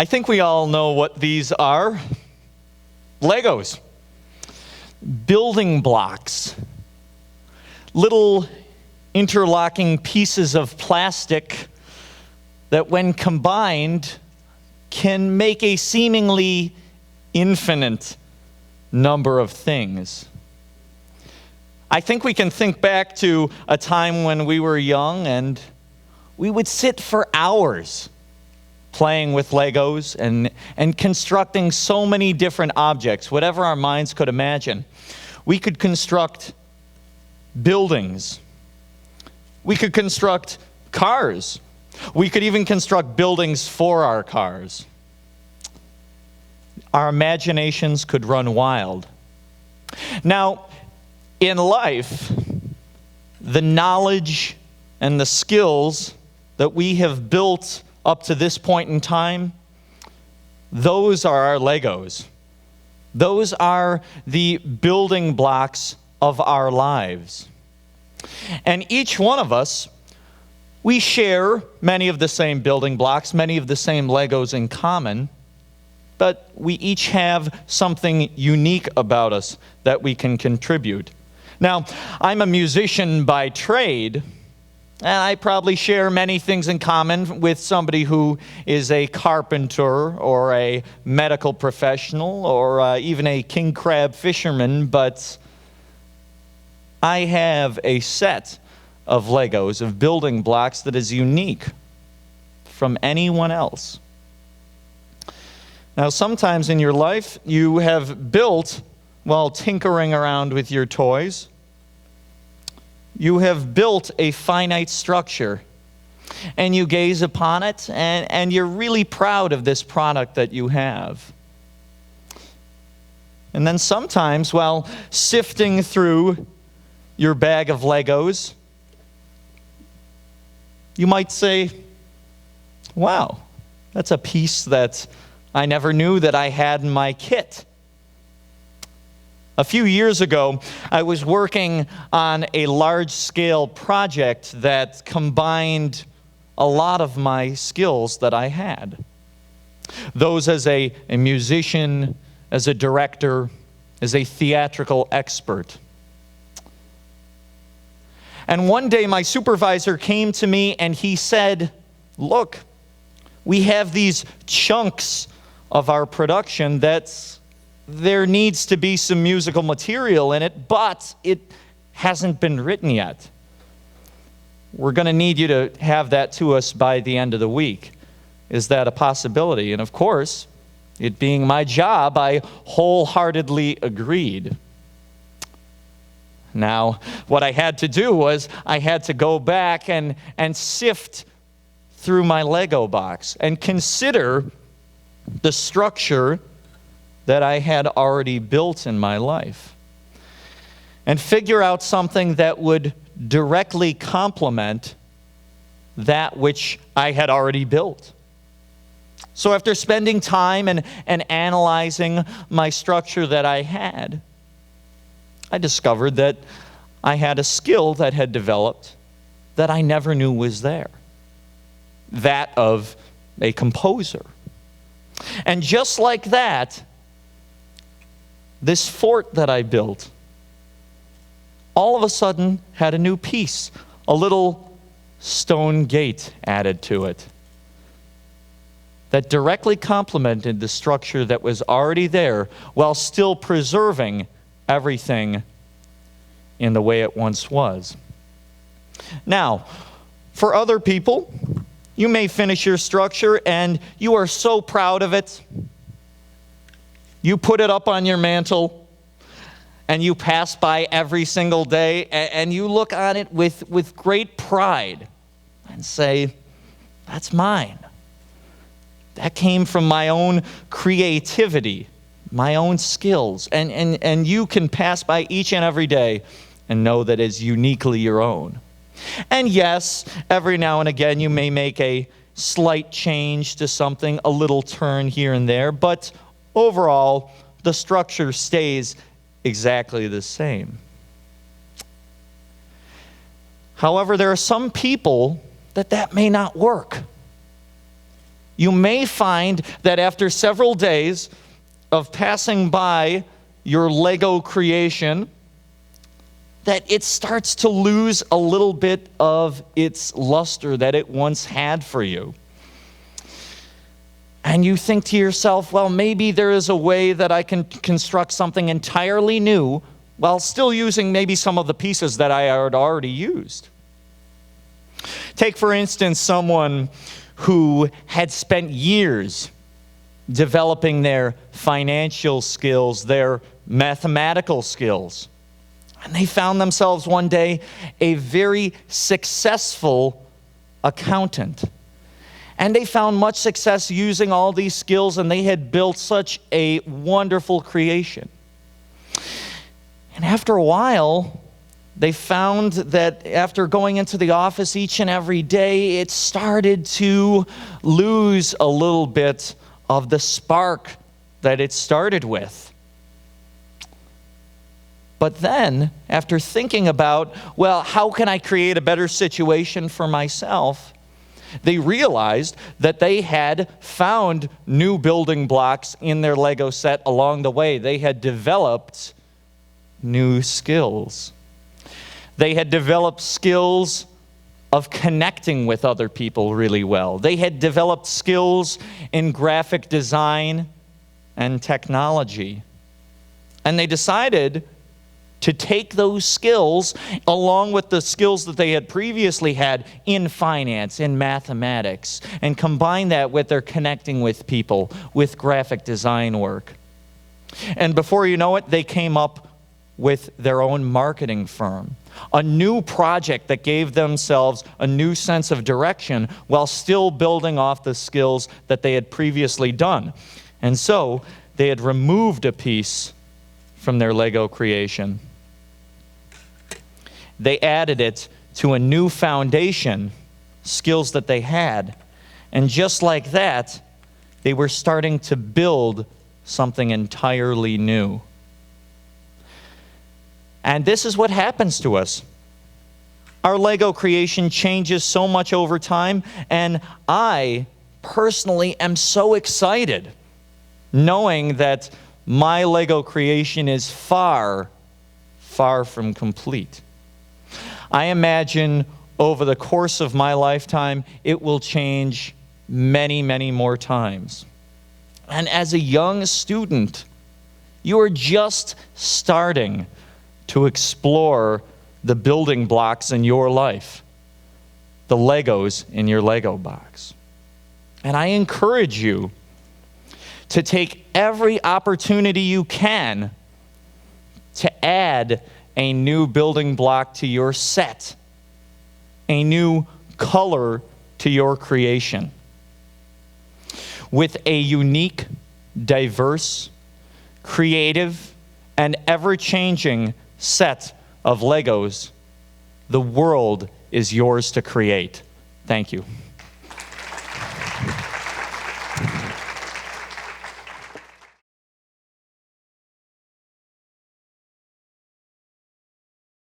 I think we all know what these are. Legos. Building blocks. Little interlocking pieces of plastic that when combined can make a seemingly infinite number of things. I think we can think back to a time when we were young and we would sit for hours playing with Legos and constructing so many different objects, whatever our minds could imagine. We could construct buildings. We could construct cars. We could even construct buildings for our cars. Our imaginations could run wild. Now, in life, the knowledge and the skills that we have built up to this point in time, those are our Legos. Those are the building blocks of our lives. And each one of us, we share many of the same building blocks, many of the same Legos in common, but we each have something unique about us that we can contribute. Now, I'm a musician by trade, and I probably share many things in common with somebody who is a carpenter or a medical professional or even a king crab fisherman, but I have a set of Legos, of building blocks that is unique from anyone else. Now, sometimes in your life, you have built, while tinkering around with your toys, you have built a finite structure, and you gaze upon it, and you're really proud of this product that you have. And then sometimes, while sifting through your bag of Legos, you might say, wow, that's a piece that I never knew that I had in my kit. A few years ago, I was working on a large-scale project that combined a lot of my skills that I had. Those as a musician, as a director, as a theatrical expert. And one day my supervisor came to me and he said, look, we have these chunks of our production that there needs to be some musical material in it, but it hasn't been written yet. We're going to need you to have that to us by the end of the week. Is that a possibility? And of course, it being my job, I wholeheartedly agreed. Now, what I had to do was I had to go back and sift through my Lego box and consider the structure that I had already built in my life and figure out something that would directly complement that which I had already built. So after spending time and analyzing my structure that I had, I discovered that I had a skill that had developed that I never knew was there. That of a composer. And just like that, this fort that I built all of a sudden had a new piece, a little stone gate added to it that directly complemented the structure that was already there while still preserving everything in the way it once was. Now, for other people, you may finish your structure and you are so proud of it. You put it up on your mantle and you pass by every single day and you look on it with great pride and say, that's mine. That came from my own creativity, my own skills. And you can pass by each and every day and know that it's uniquely your own. And yes, every now and again you may make a slight change to something, a little turn here and there, but overall, the structure stays exactly the same. However, there are some people that may not work. you may find that after several days of passing by your Lego creation, that it starts to lose a little bit of its luster that it once had for you. And you think to yourself, well, maybe there is a way that I can construct something entirely new while still using maybe some of the pieces that I had already used. Take, for instance, someone who had spent years developing their financial skills, their mathematical skills. And they found themselves one day a very successful accountant. And they found much success using all these skills, and they had built such a wonderful creation. And after a while, they found that after going into the office each and every day, it started to lose a little bit of the spark that it started with. But then, after thinking about, well, how can I create a better situation for myself, they realized that they had found new building blocks in their Lego set along the way. They had developed new skills. They had developed skills of connecting with other people really well. They had developed skills in graphic design and technology. And they decided to take those skills along with the skills that they had previously had in finance, in mathematics, and combine that with their connecting with people, with graphic design work. And before you know it, they came up with their own marketing firm, a new project that gave themselves a new sense of direction while still building off the skills that they had previously done. And so they had removed a piece from their Lego creation. They added it to a new foundation, skills that they had. And just like that, they were starting to build something entirely new. And this is what happens to us. Our Lego creation changes so much over time, and I personally am so excited knowing that my Lego creation is far, far from complete. I imagine over the course of my lifetime, it will change many, many more times. And as a young student, you are just starting to explore the building blocks in your life, the Legos in your Lego box. And I encourage you to take every opportunity you can to add a new building block to your set, a new color to your creation. With a unique, diverse, creative, and ever-changing set of Legos, the world is yours to create. Thank you.